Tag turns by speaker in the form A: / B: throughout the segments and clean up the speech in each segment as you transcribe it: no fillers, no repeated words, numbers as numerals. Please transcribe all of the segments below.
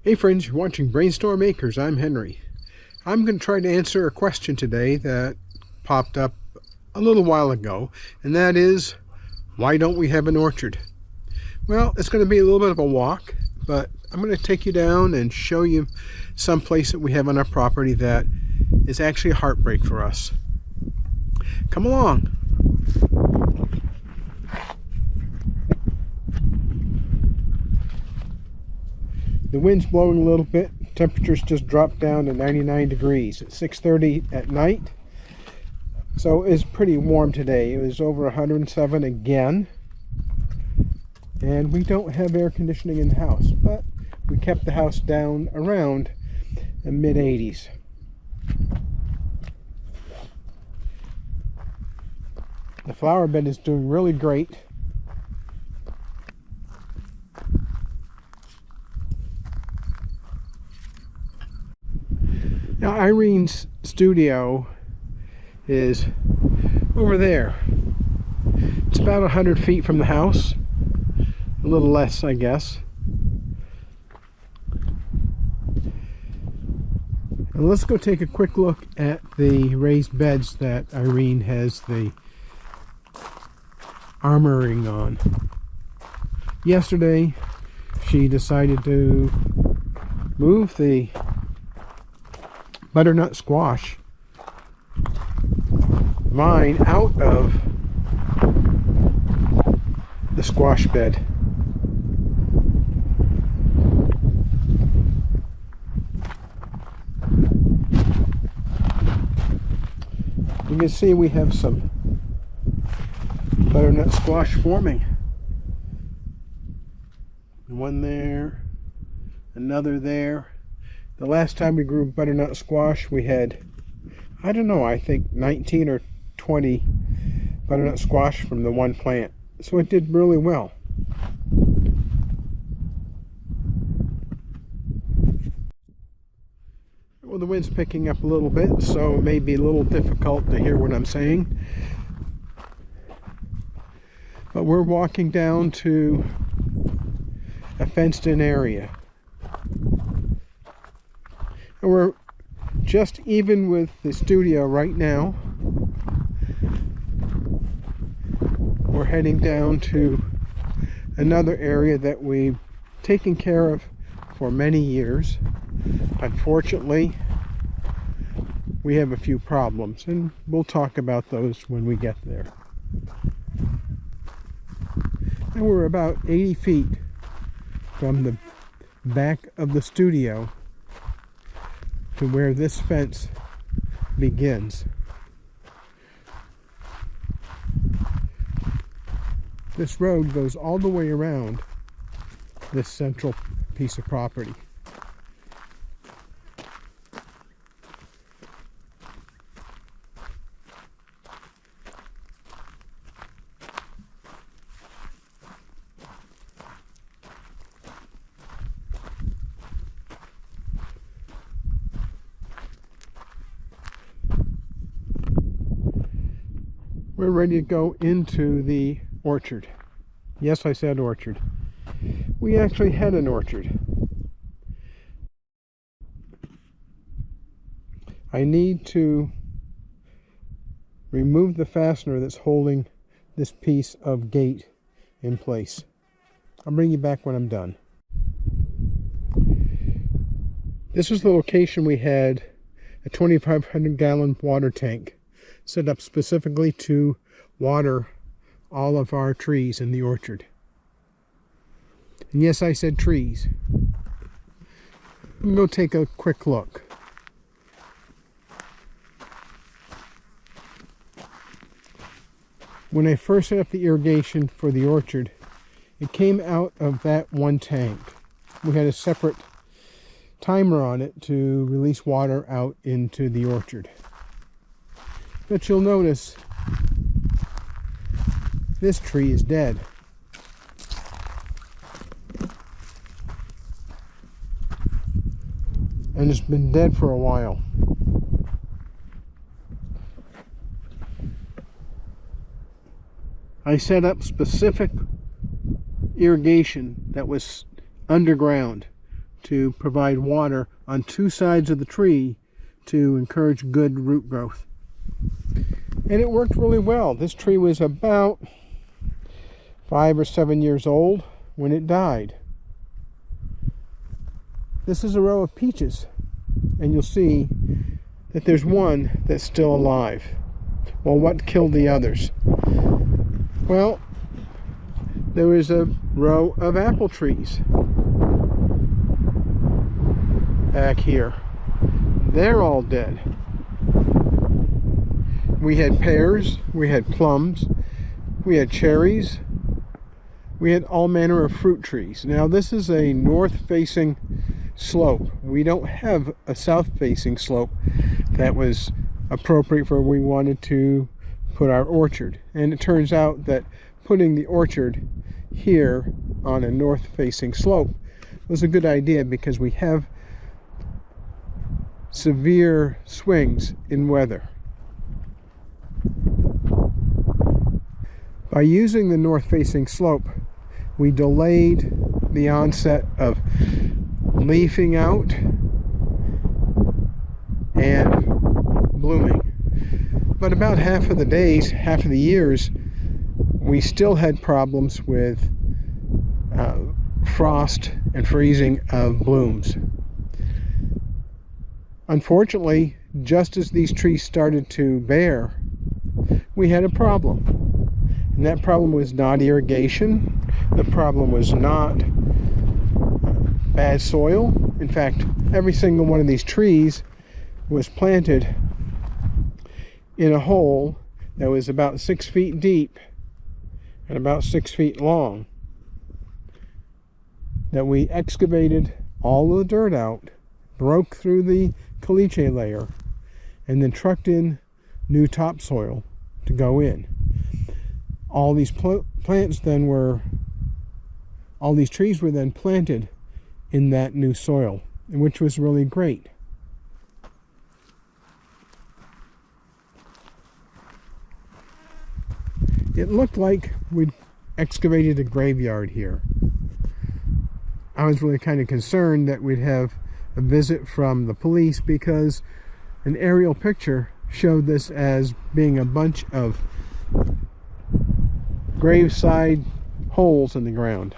A: Hey friends, you're watching BrainStormAcres. I'm Henry. I'm going to try to answer a question today that popped up a little while ago, and that is, why don't we have an orchard? Well, it's going to be a little bit of a walk, but I'm going to take you down and show you some place that we have on our property that is actually a heartbreak for us. Come along. The wind's blowing a little bit. Temperatures just dropped down to 99 degrees at 6:30 at night. So it's pretty warm today. It was over 107 again. And we don't have air conditioning in the house, but we kept the house down around the mid-80s. The flower bed is doing really great. Now Irene's studio is over there. It's about 100 feet from the house, a little less I guess. And let's go take a quick look at the raised beds that Irene has the armoring on. Yesterday she decided to move the butternut squash vine out of the squash bed. You can see we have some butternut squash forming. One there, another there. The last time we grew butternut squash, we had, I don't know, I think 19 or 20 butternut squash from the one plant. So it did really well. Well, the wind's picking up a little bit, so it may be a little difficult to hear what I'm saying. But we're walking down to a fenced-in area. And we're just even with the studio right now. We're heading down to another area that we've taken care of for many years. Unfortunately, we have a few problems, and we'll talk about those when we get there. And we're about 80 feet from the back of the studio to where this fence begins. This road goes all the way around this central piece of property. We're ready to go into the orchard. Yes, I said orchard. We actually had an orchard. I need to remove the fastener that's holding this piece of gate in place. I'll bring you back when I'm done. This was the location we had a 2,500 gallon water tank set up specifically to water all of our trees in the orchard. And yes, I said trees. We'll go take a quick look. When I first set up the irrigation for the orchard, it came out of that one tank. We had a separate timer on it to release water out into the orchard. But you'll notice this tree is dead. And it's been dead for a while. I set up specific irrigation that was underground to provide water on two sides of the tree to encourage good root growth. And it worked really well. This tree was about 5 or 7 years old when it died. This is a row of peaches, and you'll see that there's one that's still alive. Well, what killed the others? Well, there was a row of apple trees back here. They're all dead. We had pears, we had plums, we had cherries, we had all manner of fruit trees. Now this is a north-facing slope. We don't have a south-facing slope that was appropriate for where we wanted to put our orchard. And it turns out that putting the orchard here on a north-facing slope was a good idea because we have severe swings in weather. By using the north-facing slope, we delayed the onset of leafing out and blooming. But about half of the days, half of the years, we still had problems with frost and freezing of blooms. Unfortunately, just as these trees started to bear, we had a problem. And that problem was not irrigation. The problem was not bad soil. In fact, every single one of these trees was planted in a hole that was about 6 feet deep and about 6 feet long, that we excavated all of the dirt out, broke through the caliche layer, and then trucked in new topsoil to go in. All these all these trees were then planted in that new soil, which was really great. It looked like we'd excavated a graveyard here. I was really kind of concerned that we'd have a visit from the police because an aerial picture showed this as being a bunch of graveside holes in the ground.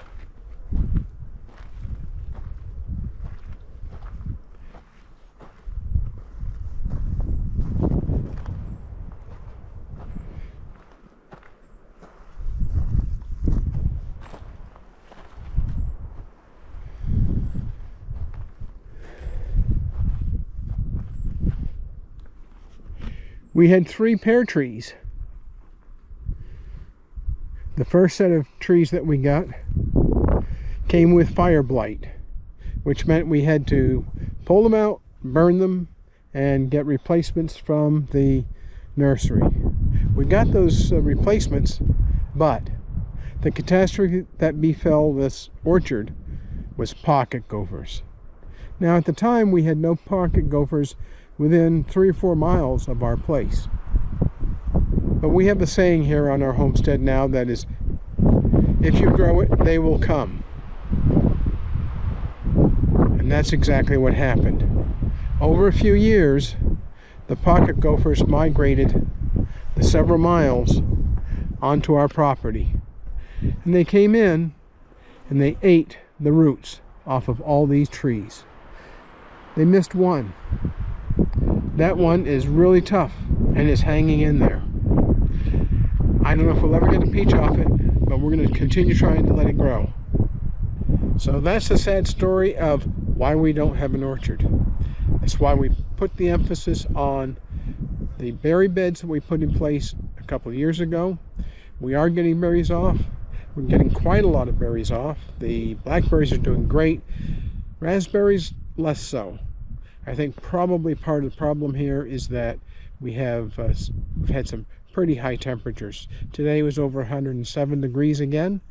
A: We had 3 pear trees. The first set of trees that we got came with fire blight, which meant we had to pull them out, burn them, and get replacements from the nursery. We got those replacements, but the catastrophe that befell this orchard was pocket gophers. Now at the time we had no pocket gophers within 3 or 4 miles of our place. But we have a saying here on our homestead now that is, if you grow it, they will come. And that's exactly what happened. Over a few years, the pocket gophers migrated the several miles onto our property. And they came in and they ate the roots off of all these trees. They missed one. That one is really tough and is hanging in there. I don't know if we'll ever get a peach off it, but we're going to continue trying to let it grow. So that's the sad story of why we don't have an orchard. That's why we put the emphasis on the berry beds that we put in place a couple of years ago. We are getting berries off. We're getting quite a lot of berries off. The blackberries are doing great. Raspberries, less so. I think probably part of the problem here is that we've had some pretty high temperatures. Today was over 107 degrees again.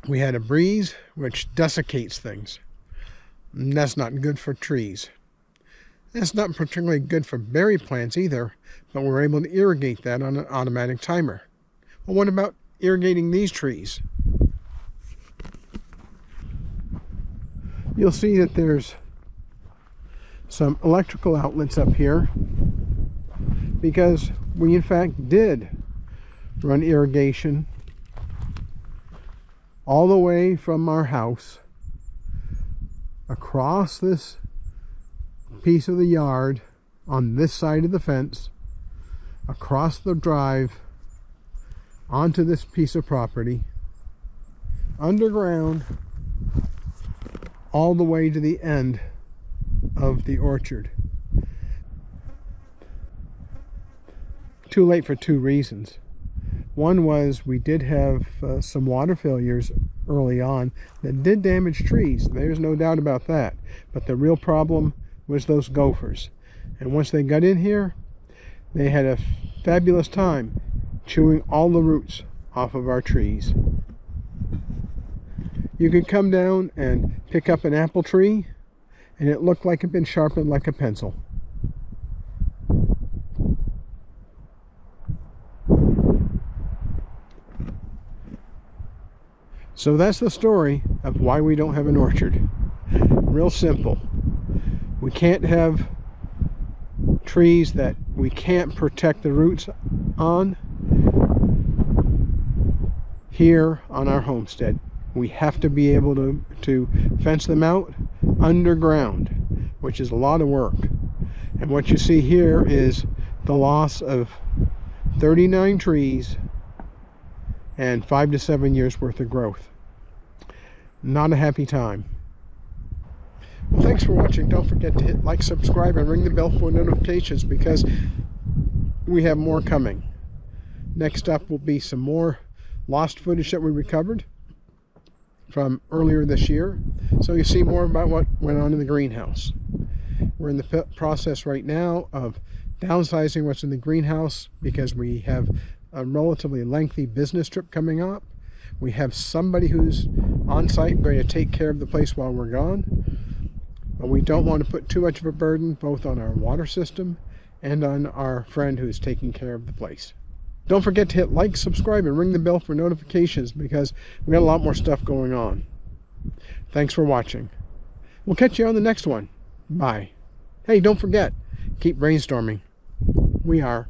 A: We had a breeze which desiccates things. And that's not good for trees. That's not particularly good for berry plants either, but we're able to irrigate that on an automatic timer. Well, what about irrigating these trees? you'll see that there's some electrical outlets up here, because we in fact did run irrigation all the way from our house across this piece of the yard on this side of the fence, across the drive onto this piece of property, underground, all the way to the end of the orchard. Too late for two reasons. One was we did have some water failures early on that did damage trees. There's no doubt about that. But the real problem was those gophers. And once they got in here, they had a fabulous time chewing all the roots off of our trees. You could come down and pick up an apple tree, and it looked like it had been sharpened like a pencil. So that's the story of why we don't have an orchard. Real simple. We can't have trees that we can't protect the roots on here on our homestead. We have to be able to fence them out underground, which is a lot of work. And what you see here is the loss of 39 trees and 5 to 7 years worth of growth. Not a happy time. Well, thanks for watching. Don't forget to hit like, subscribe, and ring the bell for notifications, because we have more coming. Next up will be some more lost footage that we recovered from earlier this year, so you see more about what went on in the greenhouse. We're in the process right now of downsizing what's in the greenhouse because we have a relatively lengthy business trip coming up. We have somebody who's on site going to take care of the place while we're gone, but we don't want to put too much of a burden both on our water system and on our friend who's taking care of the place. Don't forget to hit like, subscribe, and ring the bell for notifications, because we got a lot more stuff going on. Thanks for watching. We'll catch you on the next one. Bye. Hey, don't forget, keep brainstorming. We are.